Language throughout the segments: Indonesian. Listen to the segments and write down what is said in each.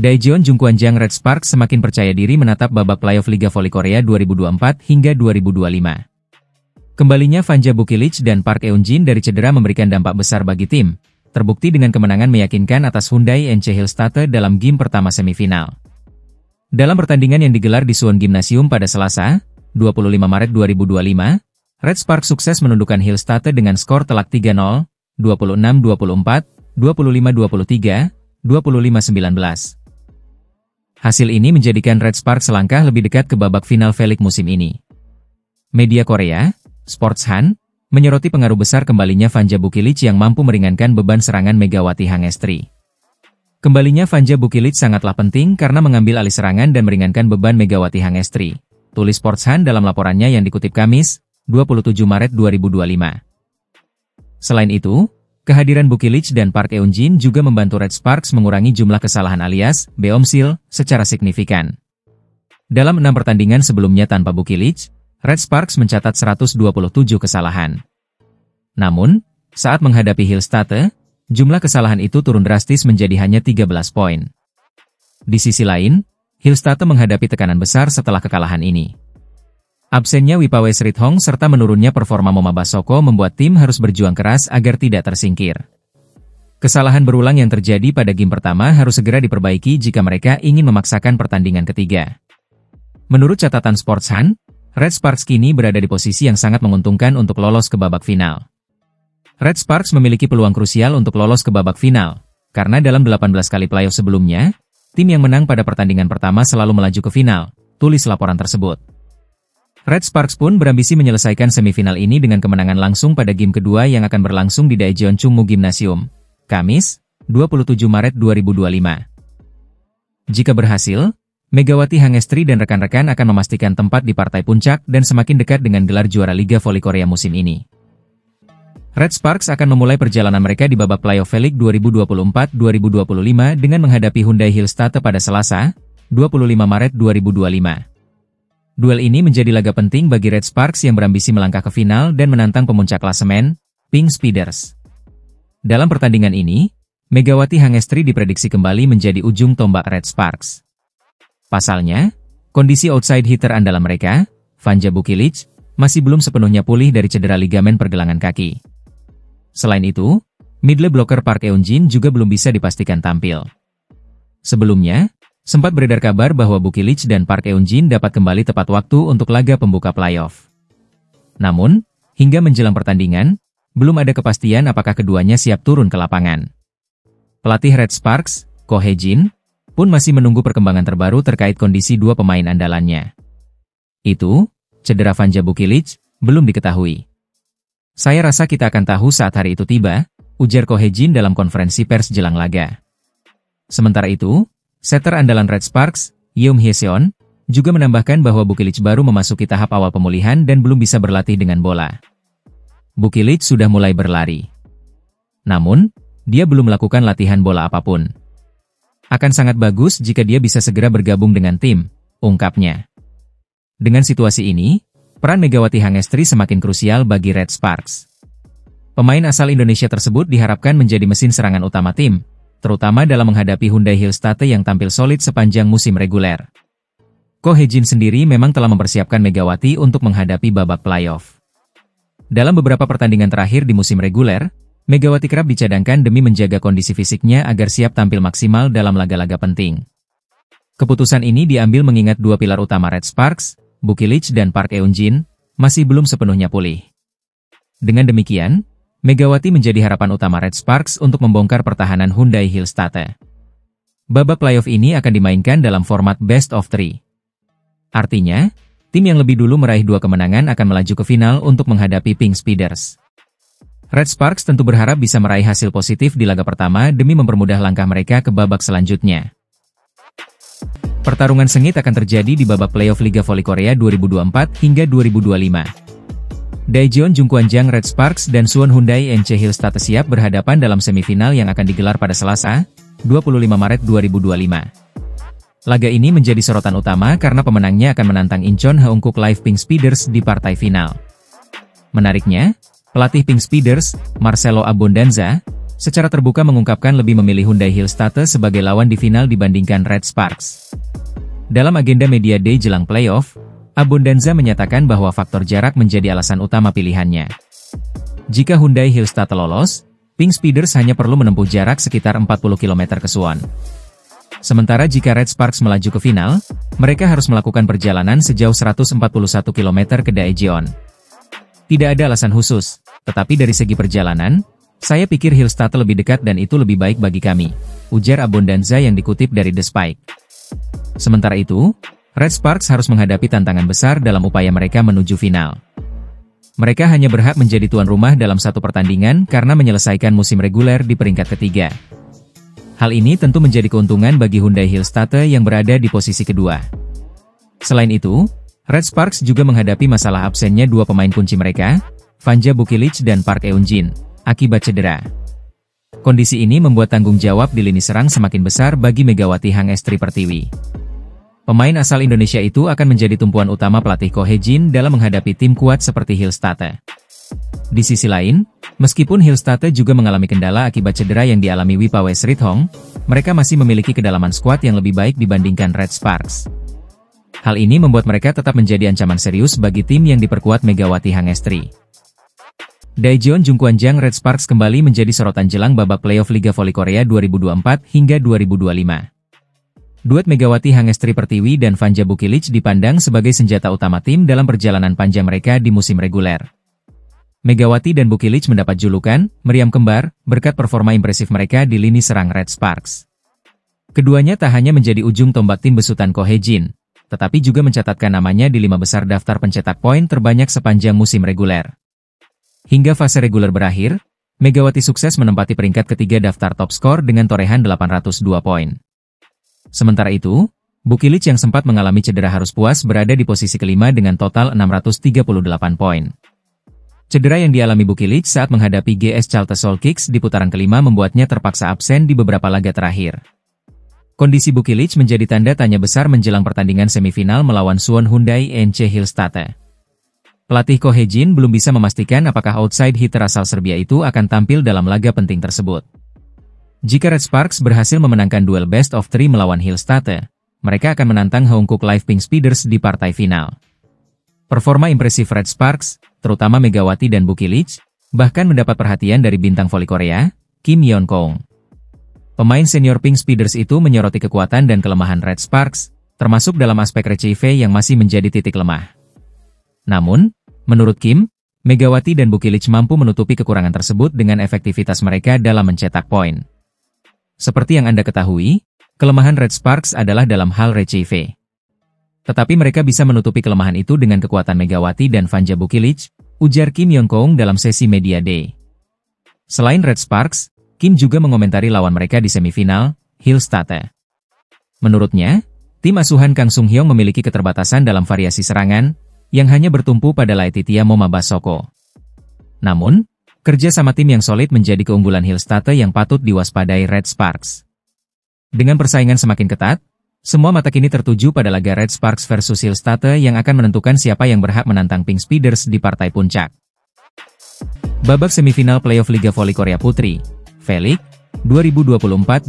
Daejeon Jungkwanjang Red Sparks semakin percaya diri menatap babak playoff Liga Voli Korea 2024 hingga 2025. Kembalinya Vanja Bukilic dan Park Eun-jin dari cedera memberikan dampak besar bagi tim, terbukti dengan kemenangan meyakinkan atas Hyundai NC Hillstatte dalam game pertama semifinal. Dalam pertandingan yang digelar di Suwon Gymnasium pada Selasa, 25 Maret 2025, Red Sparks sukses menundukkan Hillstatte dengan skor telak 3-0, 26-24, 25-23, 25-19. Hasil ini menjadikan Red Sparks selangkah lebih dekat ke babak final V-League musim ini. Media Korea, Sportsan, menyoroti pengaruh besar kembalinya Vanja Bukilic yang mampu meringankan beban serangan Megawati Hangestri. Kembalinya Vanja Bukilic sangatlah penting karena mengambil alih serangan dan meringankan beban Megawati Hangestri, tulis Sportsan dalam laporannya yang dikutip Kamis, 27 Maret 2025. Selain itu, kehadiran Bukilic dan Park Eun-jin juga membantu Red Sparks mengurangi jumlah kesalahan alias beomsil secara signifikan. Dalam 6 pertandingan sebelumnya tanpa Bukilic, Red Sparks mencatat 127 kesalahan. Namun, saat menghadapi Hillstatte, jumlah kesalahan itu turun drastis menjadi hanya 13 poin. Di sisi lain, Hillstatte menghadapi tekanan besar setelah kekalahan ini. Absennya Wipawe Srithong serta menurunnya performa Moma Basoko membuat tim harus berjuang keras agar tidak tersingkir. Kesalahan berulang yang terjadi pada game pertama harus segera diperbaiki jika mereka ingin memaksakan pertandingan ketiga. Menurut catatan Sportsan, Red Sparks kini berada di posisi yang sangat menguntungkan untuk lolos ke babak final. Red Sparks memiliki peluang krusial untuk lolos ke babak final, karena dalam 18 kali playoff sebelumnya, tim yang menang pada pertandingan pertama selalu melaju ke final, tulis laporan tersebut. Red Sparks pun berambisi menyelesaikan semifinal ini dengan kemenangan langsung pada game kedua yang akan berlangsung di Daejeon Chungmu Gymnasium, Kamis, 27 Maret 2025. Jika berhasil, Megawati Hangestri dan rekan-rekan akan memastikan tempat di partai puncak dan semakin dekat dengan gelar juara Liga Voli Korea musim ini. Red Sparks akan memulai perjalanan mereka di babak playoff V-League 2024-2025 dengan menghadapi Hyundai Hillstatte pada Selasa, 25 Maret 2025. Duel ini menjadi laga penting bagi Red Sparks yang berambisi melangkah ke final dan menantang pemuncak klasemen, Pink Speeders. Dalam pertandingan ini, Megawati Hangestri diprediksi kembali menjadi ujung tombak Red Sparks. Pasalnya, kondisi outside hitter andalan mereka, Vanja Bukilic, masih belum sepenuhnya pulih dari cedera ligamen pergelangan kaki. Selain itu, middle blocker Park Eun-jin juga belum bisa dipastikan tampil. Sebelumnya, sempat beredar kabar bahwa Bukilic dan Park Eun-jin dapat kembali tepat waktu untuk laga pembuka playoff. Namun, hingga menjelang pertandingan, belum ada kepastian apakah keduanya siap turun ke lapangan. Pelatih Red Sparks, Ko Hae-jin, pun masih menunggu perkembangan terbaru terkait kondisi dua pemain andalannya. Itu, cedera Vanja Bukilic, belum diketahui. Saya rasa kita akan tahu saat hari itu tiba, ujar Ko Hae-jin dalam konferensi pers jelang laga. Sementara itu, setter andalan Red Sparks, Yeom Hye-seon, juga menambahkan bahwa Bukilic baru memasuki tahap awal pemulihan dan belum bisa berlatih dengan bola. Bukilic sudah mulai berlari. Namun, dia belum melakukan latihan bola apapun. Akan sangat bagus jika dia bisa segera bergabung dengan tim, ungkapnya. Dengan situasi ini, peran Megawati Hangestri semakin krusial bagi Red Sparks. Pemain asal Indonesia tersebut diharapkan menjadi mesin serangan utama tim, terutama dalam menghadapi Hyundai Hillstatte yang tampil solid sepanjang musim reguler. Ko Hae-jin sendiri memang telah mempersiapkan Megawati untuk menghadapi babak playoff. Dalam beberapa pertandingan terakhir di musim reguler, Megawati kerap dicadangkan demi menjaga kondisi fisiknya agar siap tampil maksimal dalam laga-laga penting. Keputusan ini diambil mengingat dua pilar utama Red Sparks, Bukilic dan Park Eun-jin, masih belum sepenuhnya pulih. Dengan demikian, Megawati menjadi harapan utama Red Sparks untuk membongkar pertahanan Hyundai Hillstatte. Babak playoff ini akan dimainkan dalam format best of 3. Artinya, tim yang lebih dulu meraih 2 kemenangan akan melaju ke final untuk menghadapi Pink Speeders. Red Sparks tentu berharap bisa meraih hasil positif di laga pertama demi mempermudah langkah mereka ke babak selanjutnya. Pertarungan sengit akan terjadi di babak playoff Liga Voli Korea 2024 hingga 2025. Daejeon Jungkwanjang Red Sparks dan Suwon Hyundai NC Hillstatte siap berhadapan dalam semifinal yang akan digelar pada Selasa, 25 Maret 2025. Laga ini menjadi sorotan utama karena pemenangnya akan menantang Incheon Haeunkook Live Pink Speeders di partai final. Menariknya, pelatih Pink Speeders, Marcelo Abondanza, secara terbuka mengungkapkan lebih memilih Hyundai Hillstate sebagai lawan di final dibandingkan Red Sparks. Dalam agenda Media Day jelang playoff, Abbondanza menyatakan bahwa faktor jarak menjadi alasan utama pilihannya. Jika Hyundai Hillstate lolos, Pink Speeders hanya perlu menempuh jarak sekitar 40 km ke Suwon. Sementara jika Red Sparks melaju ke final, mereka harus melakukan perjalanan sejauh 141 km ke Daejeon. Tidak ada alasan khusus, tetapi dari segi perjalanan, saya pikir Hillstate lebih dekat dan itu lebih baik bagi kami, ujar Abbondanza yang dikutip dari The Spike. Sementara itu, Red Sparks harus menghadapi tantangan besar dalam upaya mereka menuju final. Mereka hanya berhak menjadi tuan rumah dalam satu pertandingan karena menyelesaikan musim reguler di peringkat ketiga. Hal ini tentu menjadi keuntungan bagi Hyundai Hillstate yang berada di posisi kedua. Selain itu, Red Sparks juga menghadapi masalah absennya dua pemain kunci mereka, Vanja Bukilic dan Park Eun-jin, akibat cedera. Kondisi ini membuat tanggung jawab di lini serang semakin besar bagi Megawati Hangestri Pertiwi. Pemain asal Indonesia itu akan menjadi tumpuan utama pelatih Ko Hae-jin dalam menghadapi tim kuat seperti Hillstate. Di sisi lain, meskipun Hillstate juga mengalami kendala akibat cedera yang dialami Wipawe Srithong, mereka masih memiliki kedalaman skuad yang lebih baik dibandingkan Red Sparks. Hal ini membuat mereka tetap menjadi ancaman serius bagi tim yang diperkuat Megawati Hangestri. Daejeon Jungkwanjang Red Sparks kembali menjadi sorotan jelang babak playoff Liga Voli Korea 2024 hingga 2025. Duet Megawati Hangestri Pertiwi dan Vanja Bukilic dipandang sebagai senjata utama tim dalam perjalanan panjang mereka di musim reguler. Megawati dan Bukilic mendapat julukan meriam kembar berkat performa impresif mereka di lini serang Red Sparks. Keduanya tak hanya menjadi ujung tombak tim besutan Ko Hae-jin, tetapi juga mencatatkan namanya di 5 besar daftar pencetak poin terbanyak sepanjang musim reguler. Hingga fase reguler berakhir, Megawati sukses menempati peringkat ketiga daftar top skor dengan torehan 802 poin. Sementara itu, Bukilic yang sempat mengalami cedera harus puas berada di posisi kelima dengan total 638 poin. Cedera yang dialami Bukilic saat menghadapi GS Chalte Seoul Kicks di putaran kelima membuatnya terpaksa absen di beberapa laga terakhir. Kondisi Bukilic menjadi tanda tanya besar menjelang pertandingan semifinal melawan Suwon Hyundai NC Hillstate. Pelatih Ko Hae-jin belum bisa memastikan apakah outside hitter asal Serbia itu akan tampil dalam laga penting tersebut. Jika Red Sparks berhasil memenangkan duel best of 3 melawan Hillstate, mereka akan menantang Hongkuk Live Pink Speeders di partai final. Performa impresif Red Sparks, terutama Megawati dan Bukilic, bahkan mendapat perhatian dari bintang voli Korea, Kim Yeon-kong. Pemain senior Pink Speeders itu menyoroti kekuatan dan kelemahan Red Sparks, termasuk dalam aspek receive yang masih menjadi titik lemah. Namun, menurut Kim, Megawati dan Bukilic mampu menutupi kekurangan tersebut dengan efektivitas mereka dalam mencetak poin. Seperti yang Anda ketahui, kelemahan Red Sparks adalah dalam hal receive. Tetapi mereka bisa menutupi kelemahan itu dengan kekuatan Megawati dan Vanja Bukilic, ujar Kim Yeon-kong dalam sesi Media Day. Selain Red Sparks, Kim juga mengomentari lawan mereka di semifinal, Hillstate. Menurutnya, tim asuhan Kang Sung-hyung memiliki keterbatasan dalam variasi serangan, yang hanya bertumpu pada Laetitia Momabasoko. Namun, kerja sama tim yang solid menjadi keunggulan Hillstate yang patut diwaspadai Red Sparks. Dengan persaingan semakin ketat, semua mata kini tertuju pada laga Red Sparks versus Hillstate yang akan menentukan siapa yang berhak menantang Pink Speeders di partai puncak. Babak semifinal playoff Liga Voli Korea Putri, VLIC, 2024-2025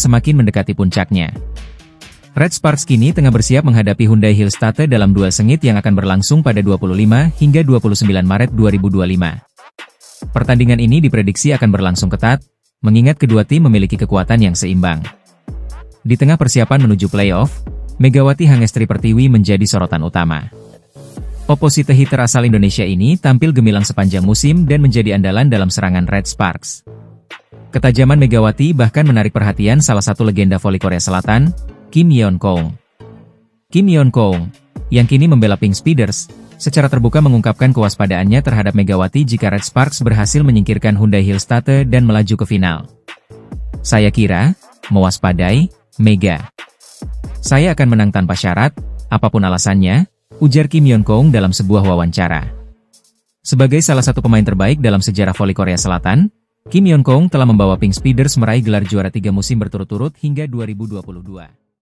semakin mendekati puncaknya. Red Sparks kini tengah bersiap menghadapi Hyundai Hillstate dalam duel sengit yang akan berlangsung pada 25 hingga 29 Maret 2025. Pertandingan ini diprediksi akan berlangsung ketat, mengingat kedua tim memiliki kekuatan yang seimbang. Di tengah persiapan menuju playoff, Megawati Hangestri Pertiwi menjadi sorotan utama. Opposite hitter asal Indonesia ini tampil gemilang sepanjang musim dan menjadi andalan dalam serangan Red Sparks. Ketajaman Megawati bahkan menarik perhatian salah satu legenda voli Korea Selatan, Kim Yeon-kong. Kim Yeon-kong, yang kini membela Pink Speeders, secara terbuka mengungkapkan kewaspadaannya terhadap Megawati jika Red Sparks berhasil menyingkirkan Hyundai Hillstate dan melaju ke final. Saya kira, mewaspadai, Mega. Saya akan menang tanpa syarat, apapun alasannya, ujar Kim Yeon-kong dalam sebuah wawancara. Sebagai salah satu pemain terbaik dalam sejarah voli Korea Selatan, Kim Yeon-kong telah membawa Pink Speeders meraih gelar juara 3 musim berturut-turut hingga 2022.